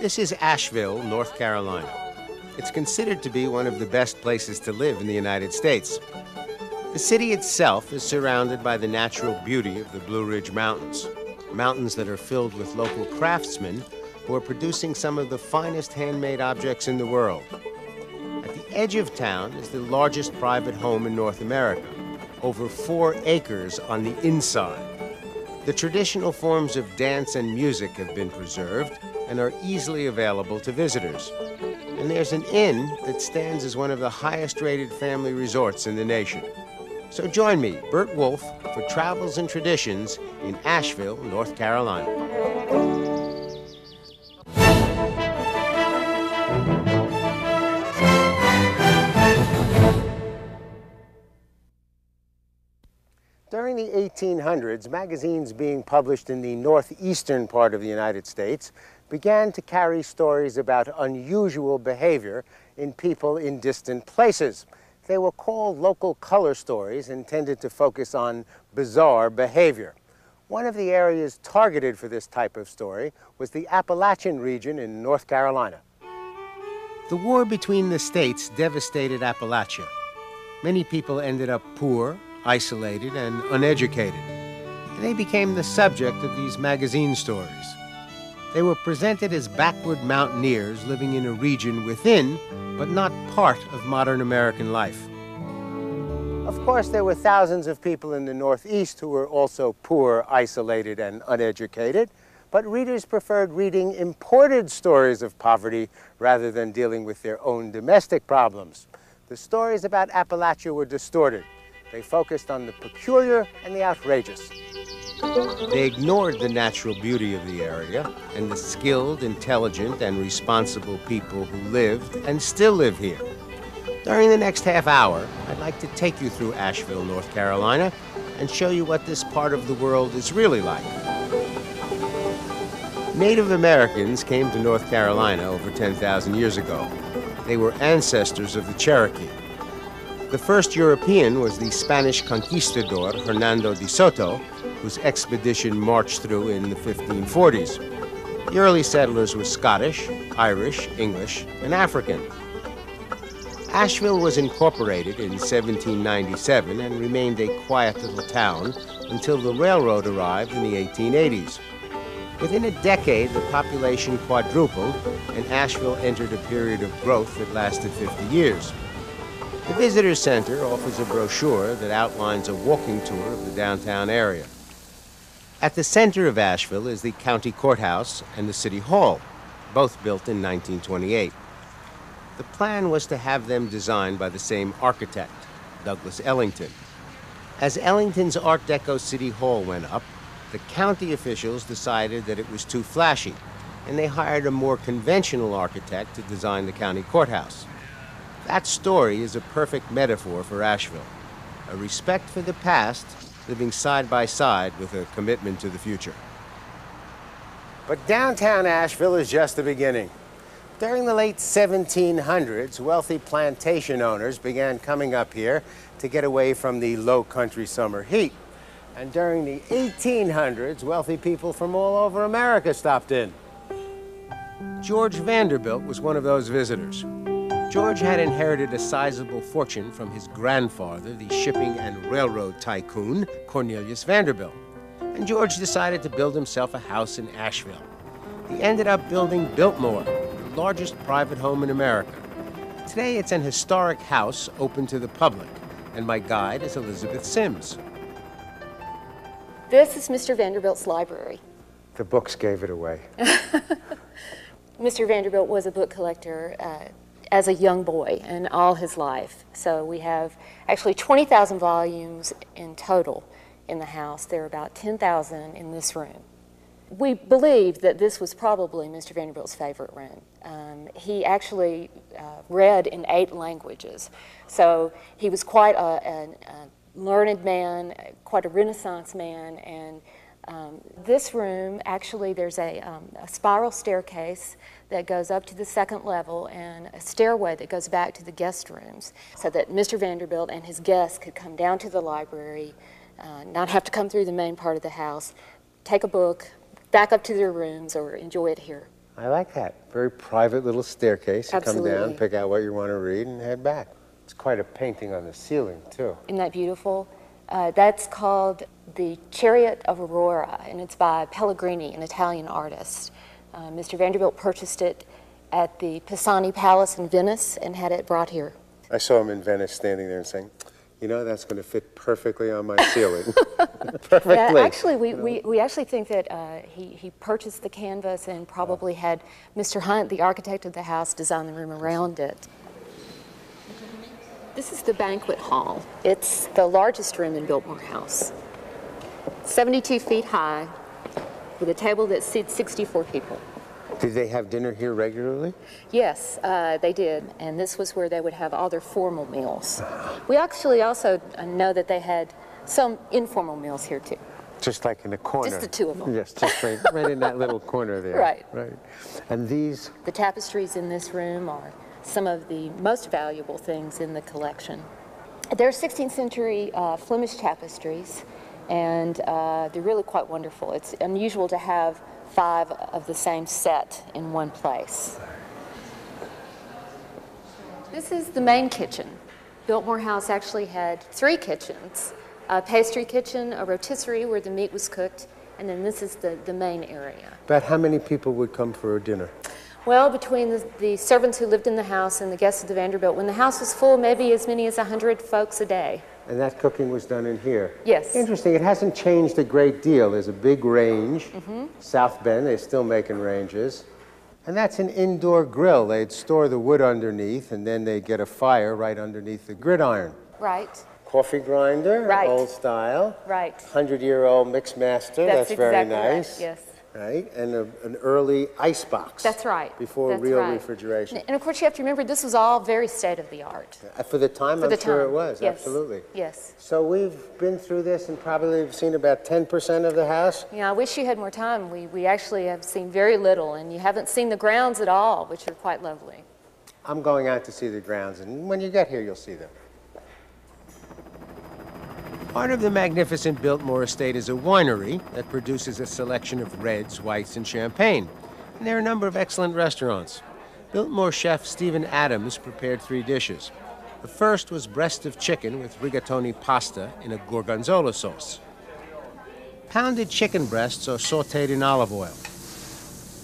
This is Asheville, North Carolina. It's considered to be one of the best places to live in the United States. The city itself is surrounded by the natural beauty of the Blue Ridge Mountains, mountains that are filled with local craftsmen who are producing some of the finest handmade objects in the world. At the edge of town is the largest private home in North America, over 4 acres on the inside. The traditional forms of dance and music have been preserved and are easily available to visitors. And there's an inn that stands as one of the highest-rated family resorts in the nation. So join me, BURT WOLF, for Travels and Traditions in Asheville, North Carolina. During the 1800s, magazines being published in the northeastern part of the United States began to carry stories about unusual behavior in people in distant places. They were called local color stories, intended to focus on bizarre behavior. One of the areas targeted for this type of story was the Appalachian region in North Carolina. The war between the states devastated Appalachia. Many people ended up poor, isolated, and uneducated. They became the subject of these magazine stories. They were presented as backward mountaineers living in a region within, but not part of modern American life. Of course, there were thousands of people in the Northeast who were also poor, isolated, and uneducated, but readers preferred reading imported stories of poverty rather than dealing with their own domestic problems. The stories about Appalachia were distorted. They focused on the peculiar and the outrageous. They ignored the natural beauty of the area and the skilled, intelligent, and responsible people who lived and still live here. During the next half hour, I'd like to take you through Asheville, North Carolina, and show you what this part of the world is really like. Native Americans came to North Carolina over 10,000 years ago. They were ancestors of the Cherokee. The first European was the Spanish conquistador Hernando de Soto, whose expedition marched through in the 1540s. The early settlers were Scottish, Irish, English, and African. Asheville was incorporated in 1797 and remained a quiet little town until the railroad arrived in the 1880s. Within a decade, the population quadrupled, and Asheville entered a period of growth that lasted 50 years. The Visitor Center offers a brochure that outlines a walking tour of the downtown area. At the center of Asheville is the County Courthouse and the City Hall, both built in 1928. The plan was to have them designed by the same architect, Douglas Ellington. As Ellington's Art Deco City Hall went up, the county officials decided that it was too flashy, and they hired a more conventional architect to design the county courthouse. That story is a perfect metaphor for Asheville, a respect for the past, living side by side with a commitment to the future. But downtown Asheville is just the beginning. During the late 1700s, wealthy plantation owners began coming up here to get away from the low country summer heat. And during the 1800s, wealthy people from all over America stopped in. George Vanderbilt was one of those visitors. George had inherited a sizable fortune from his grandfather, the shipping and railroad tycoon, Cornelius Vanderbilt. And George decided to build himself a house in Asheville. He ended up building Biltmore, the largest private home in America. Today, it's an historic house open to the public, and my guide is Elizabeth Sims. This is Mr. Vanderbilt's library. The books gave it away. Mr. Vanderbilt was a book collector as a young boy and all his life. So we have actually 20,000 volumes in total in the house. There are about 10,000 in this room. We believe that this was probably Mr. Vanderbilt's favorite room. He actually read in 8 languages. So he was quite a learned man, quite a Renaissance man, and this room, actually there's a spiral staircase that goes up to the 2nd level and a stairway that goes back to the guest rooms so that Mr. Vanderbilt and his guests could come down to the library, not have to come through the main part of the house, take a book, back up to their rooms, or enjoy it here. I like that. Very private little staircase. You Absolutely. come down, pick out what you want to read, and head back. It's quite a painting on the ceiling, too. Isn't that beautiful? That's called the Chariot of Aurora, and it's by Pellegrini, an Italian artist. Mr. Vanderbilt purchased it at the Pisani Palace in Venice and had it brought here. I saw him in Venice standing there and saying, you know, that's going to fit perfectly on my ceiling. Perfectly. Yeah, actually, we actually think that he purchased the canvas and probably had Mr. Hunt, the architect of the house, design the room around it. This is the banquet hall. It's the largest room in Biltmore House. 72 feet high, with a table that seats 64 people. Did they have dinner here regularly? Yes, they did, and this was where they would have all their formal meals. We actually also know that they had some informal meals here too. Just like in the corner. Just the two of them. Yes, just right in that little corner there. Right. Right. And these? The tapestries in this room are some of the most valuable things in the collection. They're 16th century Flemish tapestries, and they're really quite wonderful. It's unusual to have 5 of the same set in one place. This is the main kitchen. Biltmore House actually had 3 kitchens, a pastry kitchen, a rotisserie where the meat was cooked, and then this is the main area. About how many people would come for a dinner? Well, between the servants who lived in the house and the guests of the Vanderbilt, when the house was full, maybe as many as 100 folks a day. And that cooking was done in here? Yes. Interesting. It hasn't changed a great deal. There's a big range. South Bend, they're still making ranges. And that's an indoor grill. They'd store the wood underneath, and then they'd get a fire right underneath the gridiron. Right. Coffee grinder, Right. old style. Right. 100-year-old mix master. That's very exactly nice. Right. Yes. Right, and an early ice box. That's right. Before That's real right. refrigeration. And of course, you have to remember this was all very state-of-the-art. For the time, For the I'm sure time. it was. Yes. Absolutely. Yes. So we've been through this and probably have seen about 10% of the house. Yeah, I wish you had more time. We actually have seen very little, and you haven't seen the grounds at all, which are quite lovely. I'm going out to see the grounds, and when you get here, you'll see them. Part of the magnificent Biltmore estate is a winery that produces a selection of reds, whites, and champagne. And there are a number of excellent restaurants. Biltmore chef Stephen Adams prepared 3 dishes. The first was breast of chicken with rigatoni pasta in a gorgonzola sauce. Pounded chicken breasts are sautéed in olive oil.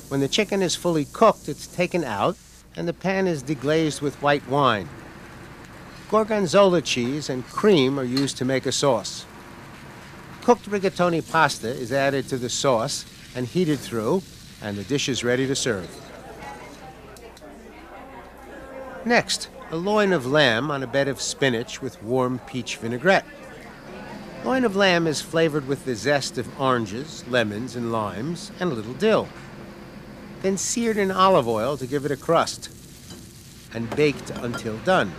When the chicken is fully cooked, it's taken out, and the pan is deglazed with white wine. Gorgonzola cheese and cream are used to make a sauce. Cooked rigatoni pasta is added to the sauce and heated through, and the dish is ready to serve. Next, a loin of lamb on a bed of spinach with warm peach vinaigrette. Loin of lamb is flavored with the zest of oranges, lemons, and limes, and a little dill. Then seared in olive oil to give it a crust, and baked until done.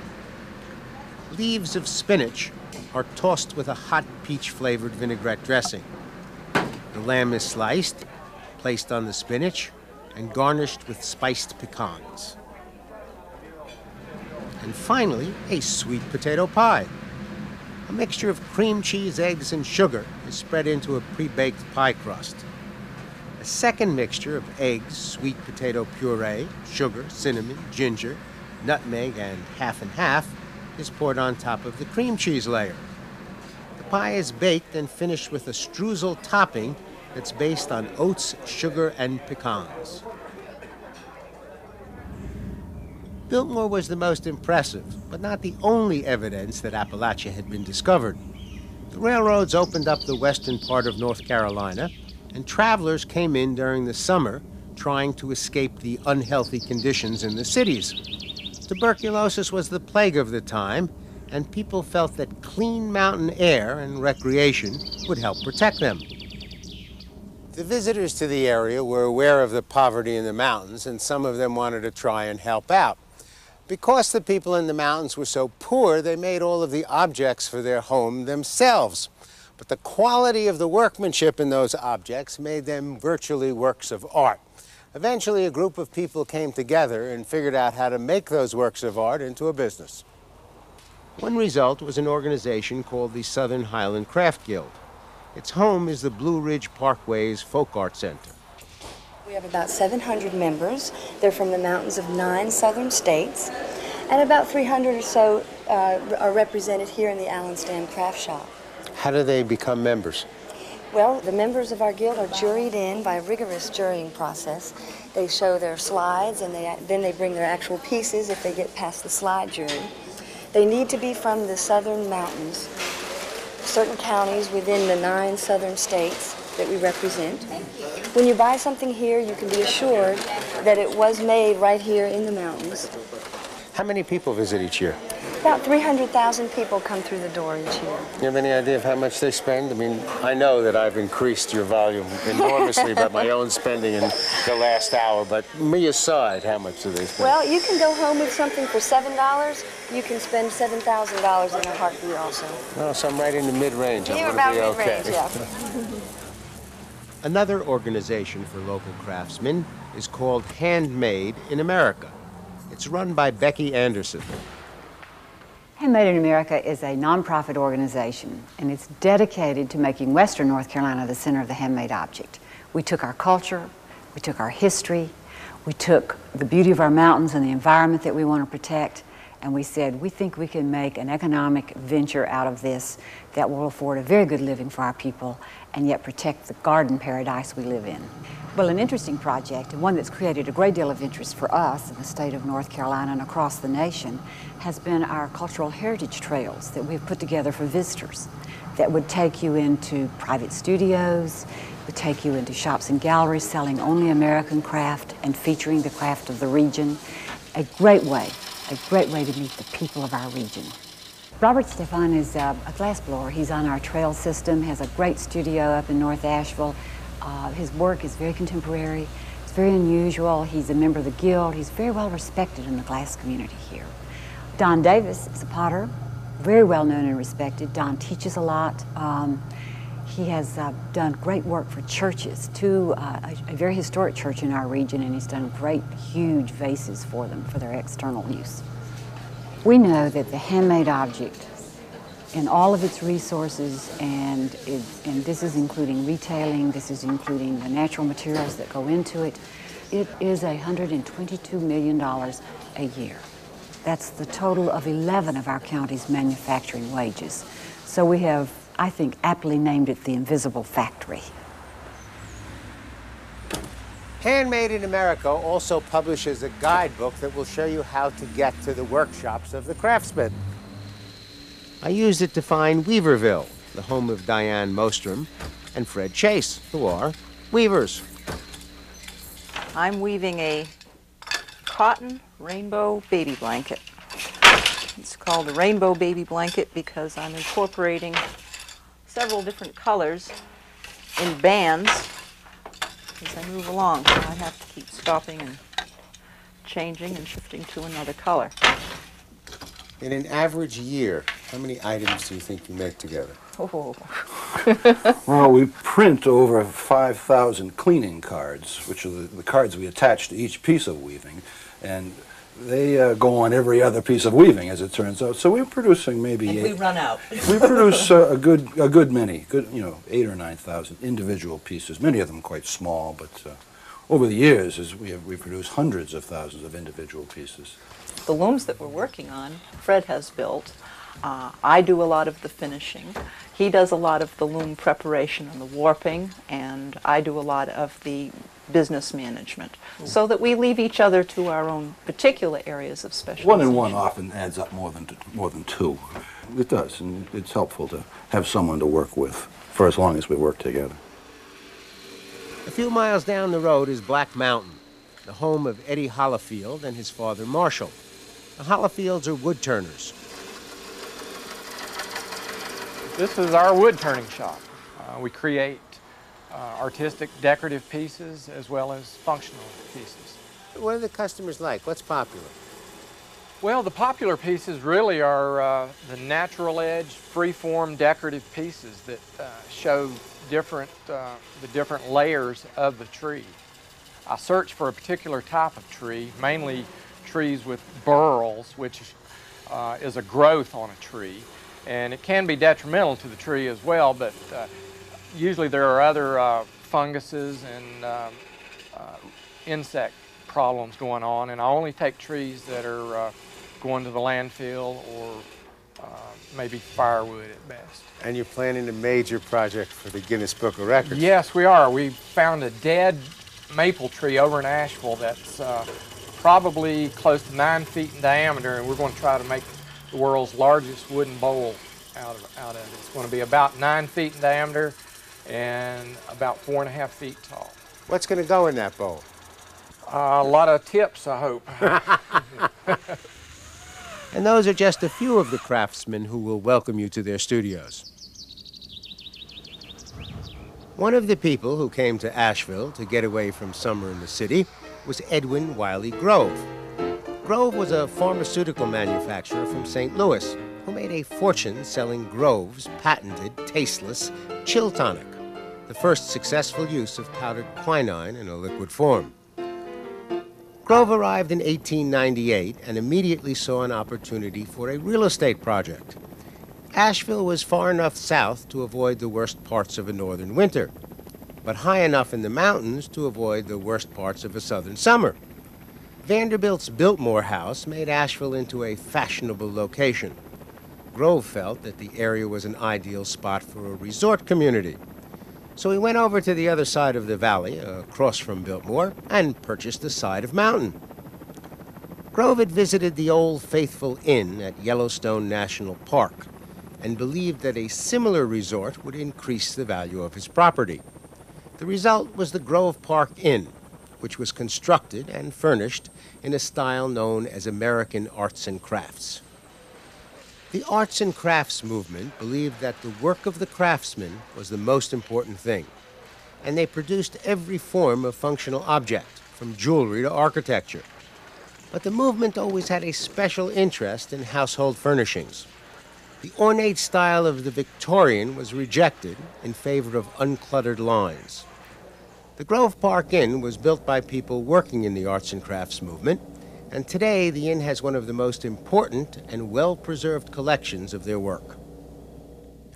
Leaves of spinach are tossed with a hot peach-flavored vinaigrette dressing. The lamb is sliced, placed on the spinach, and garnished with spiced pecans. And finally, a sweet potato pie. A mixture of cream cheese, eggs, and sugar is spread into a pre-baked pie crust. A second mixture of eggs, sweet potato puree, sugar, cinnamon, ginger, nutmeg, and half is poured on top of the cream cheese layer. The pie is baked and finished with a streusel topping that's based on oats, sugar, and pecans. Biltmore was the most impressive, but not the only evidence that Appalachia had been discovered. The railroads opened up the western part of North Carolina, and travelers came in during the summer trying to escape the unhealthy conditions in the cities. Tuberculosis was the plague of the time, and people felt that clean mountain air and recreation would help protect them. The visitors to the area were aware of the poverty in the mountains, and some of them wanted to try and help out. Because the people in the mountains were so poor, they made all of the objects for their home themselves. But the quality of the workmanship in those objects made them virtually works of art. Eventually, a group of people came together and figured out how to make those works of art into a business. One result was an organization called the Southern Highland Craft Guild. Its home is the Blue Ridge Parkway's Folk Art Center. We have about 700 members. They're from the mountains of 9 southern states, and about 300 or so are represented here in the Allenstam Craft Shop. How do they become members? Well, the members of our guild are juried in by a rigorous jurying process. They show their slides, and then they bring their actual pieces if they get past the slide jury. They need to be from the southern mountains, certain counties within the 9 southern states that we represent. When you buy something here, you can be assured that it was made right here in the mountains. How many people visit each year? About 300,000 people come through the door each year. You have any idea of how much they spend? I mean, I know that I've increased your volume enormously by my own spending in the last hour, but me aside, how much do they spend? Well, you can go home with something for $7. You can spend $7,000 in a heartbeat also. Oh, so I'm right in the mid-range. I'm You're going to about be okay. mid-range, yeah. Another organization for local craftsmen is called Handmade in America. It's run by Becky Anderson. Handmade in America is a nonprofit organization, and it's dedicated to making Western North Carolina the center of the handmade object. We took our culture, we took our history, we took the beauty of our mountains and the environment that we want to protect, and we said, we think we can make an economic venture out of this that will afford a very good living for our people and yet protect the garden paradise we live in. Well, an interesting project, and one that's created a great deal of interest for us in the state of North Carolina and across the nation, has been our cultural heritage trails that we've put together for visitors that would take you into private studios, would take you into shops and galleries selling only American craft and featuring the craft of the region. A great way to meet the people of our region. Robert Stefan is a glassblower. He's on our trail system, has a great studio up in North Asheville. His work is very contemporary, it's very unusual. He's a member of the guild. He's very well respected in the glass community here. Don Davis is a potter, very well known and respected. Don teaches a lot. He has done great work for churches, a very historic church in our region, and he's done great, huge vases for them for their external use. We know that the handmade object, in all of its resources, and this is including retailing, this is including the natural materials that go into it, it is $122 million a year. That's the total of 11 of our county's manufacturing wages. So we have, I think, aptly named it the Invisible Factory. Handmade in America also publishes a guidebook that will show you how to get to the workshops of the craftsmen. I used it to find Weaverville, the home of Diane Mostrom and Fred Chase, who are weavers. I'm weaving a cotton rainbow baby blanket. It's called a rainbow baby blanket because I'm incorporating several different colors in bands as I move along. So I have to keep stopping and changing and shifting to another color. In an average year, how many items do you think you make together? Oh. Well, we print over 5,000 cleaning cards, which are the cards we attach to each piece of weaving, and they go on every other piece of weaving, as it turns out. So we're producing maybe We run out. we produce a good many, 8,000 or 9,000 individual pieces. Many of them quite small, but over the years, we produce hundreds of thousands of individual pieces. The looms that we're working on, Fred has built. I do a lot of the finishing. He does a lot of the loom preparation and the warping, and I do a lot of the business management, so that we leave each other to our own particular areas of specialization. One and one often adds up more than two. It does, and it's helpful to have someone to work with for as long as we work together. A few miles down the road is Black Mountain, the home of Eddie Hollifield and his father Marshall. The Hollifields are wood turners. This is our wood turning shop. We create artistic, decorative pieces as well as functional pieces. What are the customers like? What's popular? Well, the popular pieces really are the natural edge, free-form decorative pieces that show the different layers of the tree. I search for a particular type of tree, mainly trees with burls, which is a growth on a tree. And it can be detrimental to the tree as well, but usually there are other funguses and insect problems going on, and I only take trees that are going to the landfill or maybe firewood at best. And you're planning a major project for the Guinness Book of Records. Yes, we are. We found a dead maple tree over in Asheville that's probably close to 9 feet in diameter, and we're going to try to make the world's largest wooden bowl out of it. It's going to be about 9 feet in diameter and about 4.5 feet tall. What's going to go in that bowl? A lot of tips, I hope. And those are just a few of the craftsmen who will welcome you to their studios. One of the people who came to Asheville to get away from summer in the city was Edwin Wiley Grove. Grove was a pharmaceutical manufacturer from St. Louis who made a fortune selling Grove's patented, tasteless chill tonic, the first successful use of powdered quinine in a liquid form. Grove arrived in 1898 and immediately saw an opportunity for a real estate project. Asheville was far enough south to avoid the worst parts of a northern winter, but high enough in the mountains to avoid the worst parts of a southern summer. Vanderbilt's Biltmore house made Asheville into a fashionable location. Grove felt that the area was an ideal spot for a resort community. So he went over to the other side of the valley, across from Biltmore, and purchased a side of mountain. Grove had visited the Old Faithful Inn at Yellowstone National Park and believed that a similar resort would increase the value of his property. The result was the Grove Park Inn, which was constructed and furnished in a style known as American Arts and Crafts. The arts and crafts movement believed that the work of the craftsman was the most important thing, and they produced every form of functional object, from jewelry to architecture. But the movement always had a special interest in household furnishings. The ornate style of the Victorian was rejected in favor of uncluttered lines. The Grove Park Inn was built by people working in the arts and crafts movement, and today the inn has one of the most important and well-preserved collections of their work.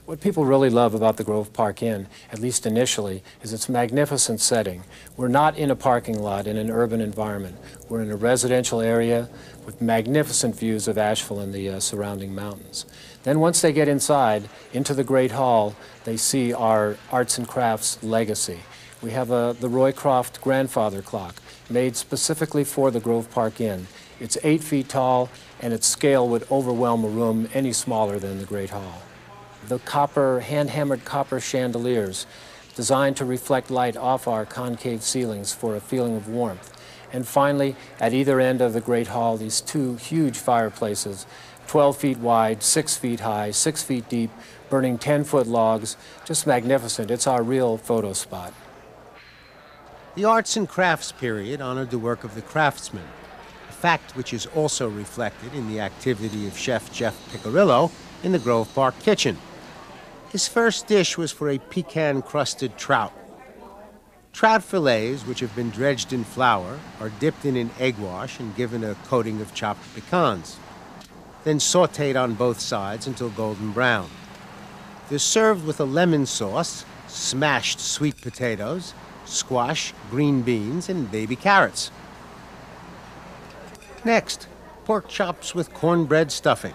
What people really love about the Grove Park Inn, at least initially, is its magnificent setting. We're not in a parking lot in an urban environment. We're in a residential area with magnificent views of Asheville and the surrounding mountains. Then once they get inside, into the Great Hall, they see our arts and crafts legacy. We have the Roycroft grandfather clock, made specifically for the Grove Park Inn. It's 8 feet tall, and its scale would overwhelm a room any smaller than the Great Hall. The hand-hammered copper chandeliers, designed to reflect light off our concave ceilings for a feeling of warmth. And finally, at either end of the Great Hall, these two huge fireplaces, 12 feet wide, 6 feet high, 6 feet deep, burning 10-foot logs, just magnificent. It's our real photo spot. The arts and crafts period honored the work of the craftsman, a fact which is also reflected in the activity of Chef Jeff Picarillo in the Grove Park kitchen. His first dish was for a pecan-crusted trout. Trout fillets, which have been dredged in flour, are dipped in an egg wash and given a coating of chopped pecans, then sautéed on both sides until golden brown. They're served with a lemon sauce, smashed sweet potatoes, squash, green beans, and baby carrots. Next, pork chops with cornbread stuffing.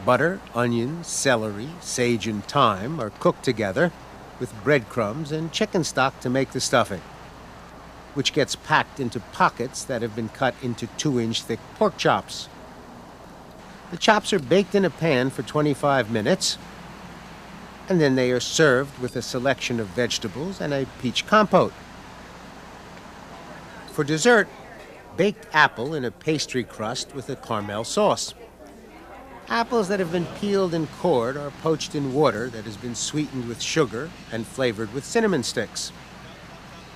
Butter, onion, celery, sage, and thyme are cooked together with breadcrumbs and chicken stock to make the stuffing, which gets packed into pockets that have been cut into 2-inch thick pork chops. The chops are baked in a pan for 25 minutes, and then they are served with a selection of vegetables and a peach compote. For dessert, baked apple in a pastry crust with a caramel sauce. Apples that have been peeled and cored are poached in water that has been sweetened with sugar and flavored with cinnamon sticks.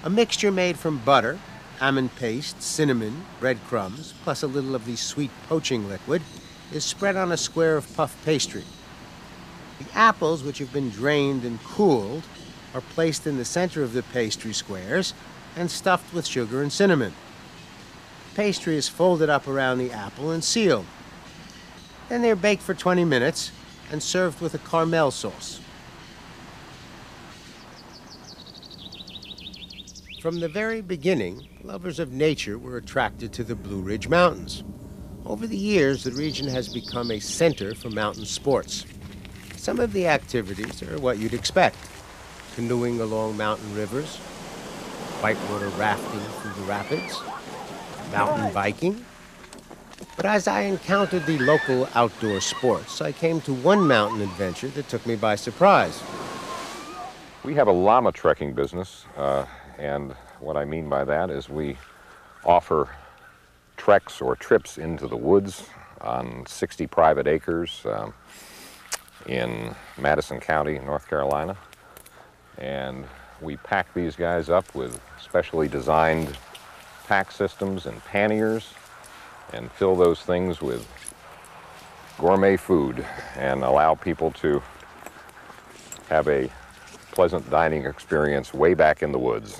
A mixture made from butter, almond paste, cinnamon, breadcrumbs, plus a little of the sweet poaching liquid, is spread on a square of puff pastry. The apples, which have been drained and cooled, are placed in the center of the pastry squares and stuffed with sugar and cinnamon. Pastry is folded up around the apple and sealed. Then they're baked for 20 minutes and served with a caramel sauce. From the very beginning, lovers of nature were attracted to the Blue Ridge Mountains. Over the years, the region has become a center for mountain sports. Some of the activities are what you'd expect: canoeing along mountain rivers, whitewater rafting through the rapids, mountain biking. But as I encountered the local outdoor sports, I came to one mountain adventure that took me by surprise. We have a llama trekking business, and what I mean by that is we offer treks or trips into the woods on 60 private acres in Madison County, North Carolina. And we pack these guys up with specially designed pack systems and panniers and fill those things with gourmet food and allow people to have a pleasant dining experience way back in the woods.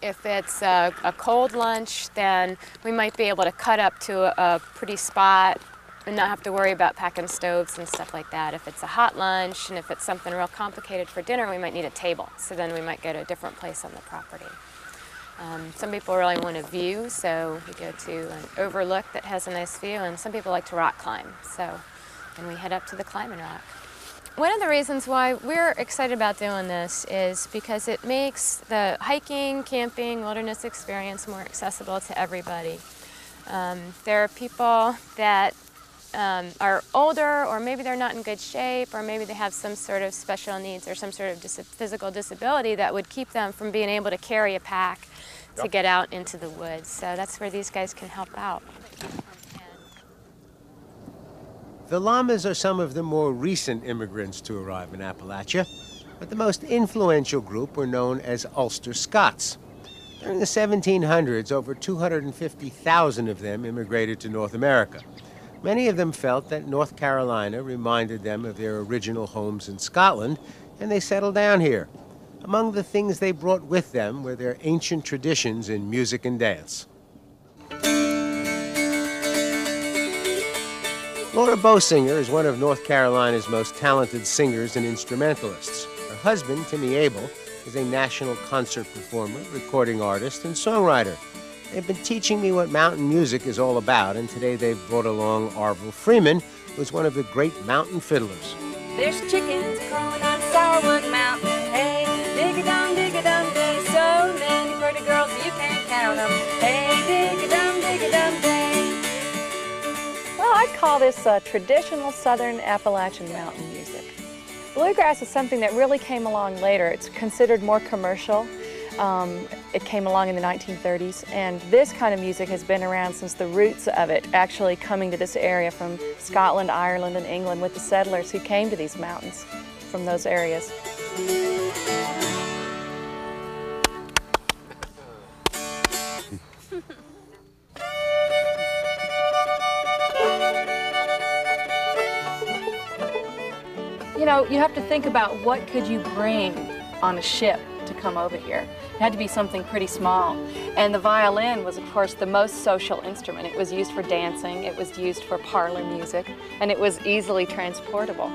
If it's a cold lunch, then we might be able to cut up to a pretty spot and not have to worry about packing stoves and stuff like that. If it's a hot lunch and if it's something real complicated for dinner, we might need a table. So then we might go to a different place on the property. Some people really want a view, so we go to an overlook that has a nice view, and some people like to rock climb. So then we head up to the climbing rock. One of the reasons why we're excited about doing this is because it makes the hiking, camping, wilderness experience more accessible to everybody. There are people that are older, or maybe they're not in good shape, or maybe they have some sort of special needs or some sort of physical disability that would keep them from being able to carry a pack to get out into the woods. So that's where these guys can help out. The llamas are some of the more recent immigrants to arrive in Appalachia, but the most influential group were known as Ulster Scots. During the 1700s, over 250,000 of them immigrated to North America. Many of them felt that North Carolina reminded them of their original homes in Scotland, and they settled down here. Among the things they brought with them were their ancient traditions in music and dance. Laura Bosinger is one of North Carolina's most talented singers and instrumentalists. Her husband, Timmy Abel, is a national concert performer, recording artist, and songwriter. They've been teaching me what mountain music is all about, and today they've brought along Arvil Freeman, who's one of the great mountain fiddlers. There's chickens crowing on Sourwood Mountain. Hey, dig-a-dum, day. So many pretty girls, you can't count them. Hey, dig-a-dum, day. Well, I'd call this traditional Southern Appalachian mountain music. Bluegrass is something that really came along later. It's considered more commercial. It came along in the 1930s, and this kind of music has been around since the roots of it actually coming to this area from Scotland, Ireland, and England with the settlers who came to these mountains from those areas. You know, you have to think about what could you bring on a ship to come over here. It had to be something pretty small. And the violin was, of course, the most social instrument. It was used for dancing, it was used for parlor music, and it was easily transportable.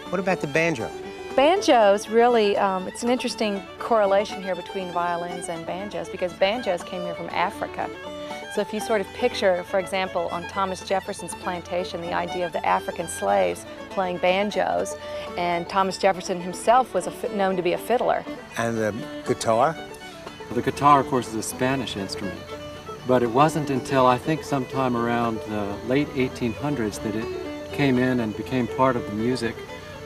What about the banjo? Banjos really, it's an interesting correlation here between violins and banjos, because banjos came here from Africa. So if you sort of picture, for example, on Thomas Jefferson's plantation, the idea of the African slaves playing banjos, and Thomas Jefferson himself was known to be a fiddler. And the guitar? The guitar, of course, is a Spanish instrument, but it wasn't until I think sometime around the late 1800s that it came in and became part of the music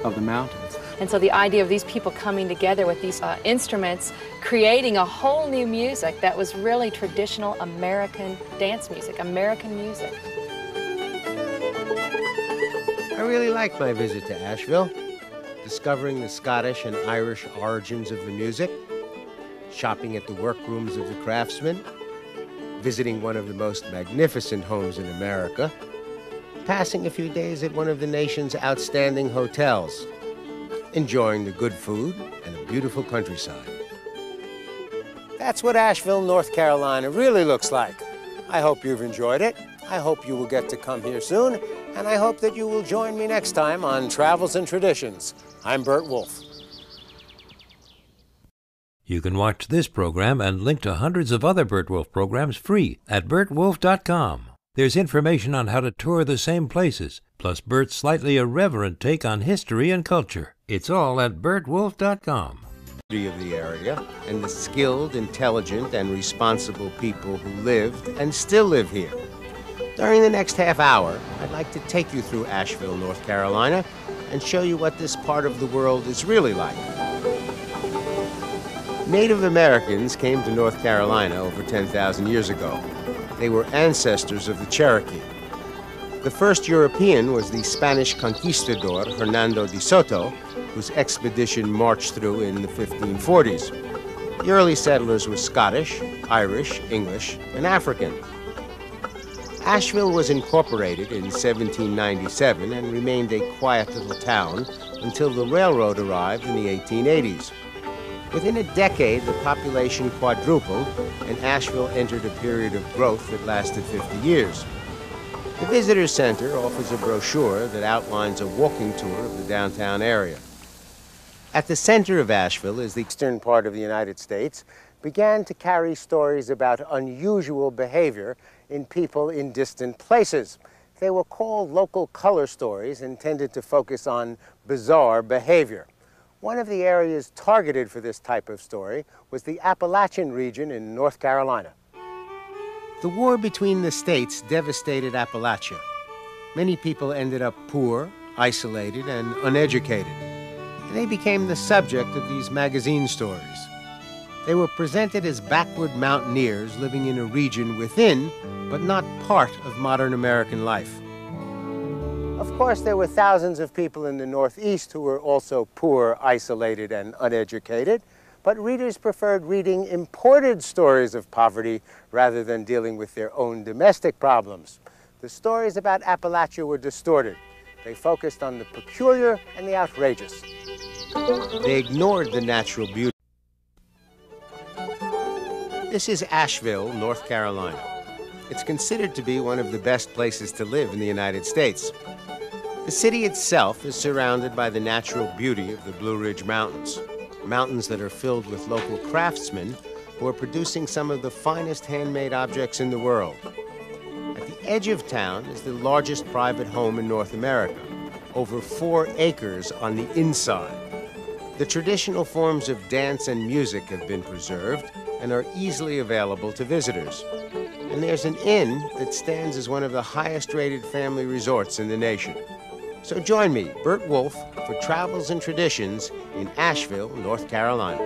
of the mountains. And so the idea of these people coming together with these instruments, creating a whole new music that was really traditional American dance music, American music. I really liked my visit to Asheville, discovering the Scottish and Irish origins of the music, shopping at the workrooms of the craftsmen, visiting one of the most magnificent homes in America, passing a few days at one of the nation's outstanding hotels, enjoying the good food and a beautiful countryside. That's what Asheville, North Carolina really looks like. I hope you've enjoyed it. I hope you will get to come here soon, and I hope that you will join me next time on Travels and Traditions. I'm BURT WOLF. You can watch this program and link to hundreds of other BURT WOLF programs free at BURTWOLF.com. There's information on how to tour the same places, plus BURT's slightly irreverent take on history and culture. It's all at BURTWOLF.com. Of the area and the skilled, intelligent, and responsible people who lived and still live here. During the next half hour, I'd like to take you through Asheville, North Carolina, and show you what this part of the world is really like. Native Americans came to North Carolina over 10,000 years ago. They were ancestors of the Cherokee. The first European was the Spanish conquistador Hernando de Soto, whose expedition marched through in the 1540s. The early settlers were Scottish, Irish, English, and African. Asheville was incorporated in 1797 and remained a quiet little town until the railroad arrived in the 1880s. Within a decade, the population quadrupled, and Asheville entered a period of growth that lasted 50 years. The Visitor Center offers a brochure that outlines a walking tour of the downtown area. At the center of Asheville is the eastern part of the United States, began to carry stories about unusual behavior in people in distant places. They were called local color stories, intended to focus on bizarre behavior. One of the areas targeted for this type of story was the Appalachian region in North Carolina. The war between the states devastated Appalachia. Many people ended up poor, isolated, and uneducated. They became the subject of these magazine stories. They were presented as backward mountaineers living in a region within, but not part of modern American life. Of course, there were thousands of people in the Northeast who were also poor, isolated, and uneducated, but readers preferred reading imported stories of poverty rather than dealing with their own domestic problems. The stories about Appalachia were distorted. They focused on the peculiar and the outrageous. They ignored the natural beauty. This is Asheville, North Carolina. It's considered to be one of the best places to live in the United States. The city itself is surrounded by the natural beauty of the Blue Ridge Mountains, mountains that are filled with local craftsmen who are producing some of the finest handmade objects in the world. At the edge of town is the largest private home in North America, over 4 acres on the inside. The traditional forms of dance and music have been preserved and are easily available to visitors. And there's an inn that stands as one of the highest-rated family resorts in the nation. So join me, BURT WOLF, for Travels and Traditions in Asheville, North Carolina.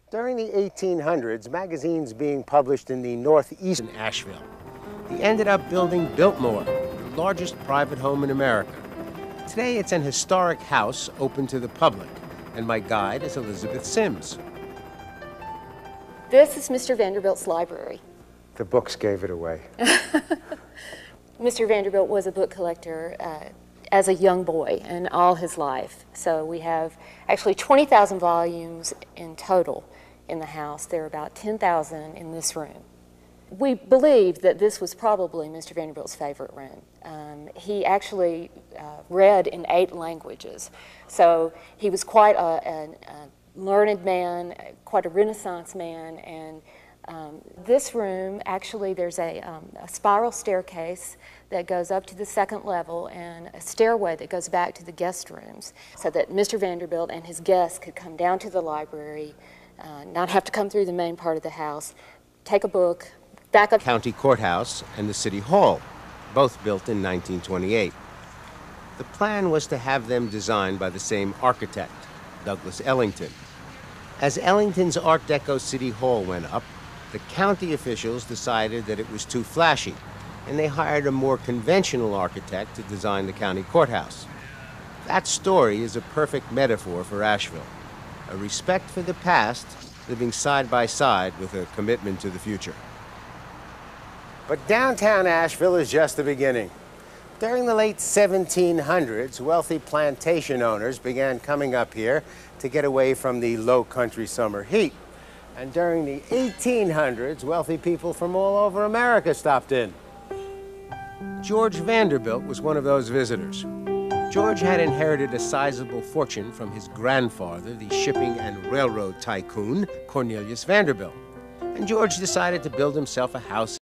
During the 1800s, magazines being published in the northeastern Asheville. They ended up building Biltmore, the largest private home in America. Today, it's an historic house open to the public, and my guide is Elizabeth Sims. This is Mr. Vanderbilt's library. The books gave it away. Mr. Vanderbilt was a book collector as a young boy and all his life. So we have actually 20,000 volumes in total in the house. There are about 10,000 in this room. We believe that this was probably Mr. Vanderbilt's favorite room. He actually read in 8 languages. So he was quite a learned man, quite a Renaissance man, and this room, actually there's a spiral staircase that goes up to the 2nd level and a stairway that goes back to the guest rooms so that Mr. Vanderbilt and his guests could come down to the library, not have to come through the main part of the house, take a book, back up. County Courthouse and the City Hall, both built in 1928. The plan was to have them designed by the same architect, Douglas Ellington. As Ellington's Art Deco City Hall went up, the county officials decided that it was too flashy, and they hired a more conventional architect to design the county courthouse. That story is a perfect metaphor for Asheville, a respect for the past living side by side with a commitment to the future. But downtown Asheville is just the beginning. During the late 1700s, wealthy plantation owners began coming up here to get away from the low country summer heat. And during the 1800s, wealthy people from all over America stopped in. George Vanderbilt was one of those visitors. George had inherited a sizable fortune from his grandfather, the shipping and railroad tycoon, Cornelius Vanderbilt. And George decided to build himself a house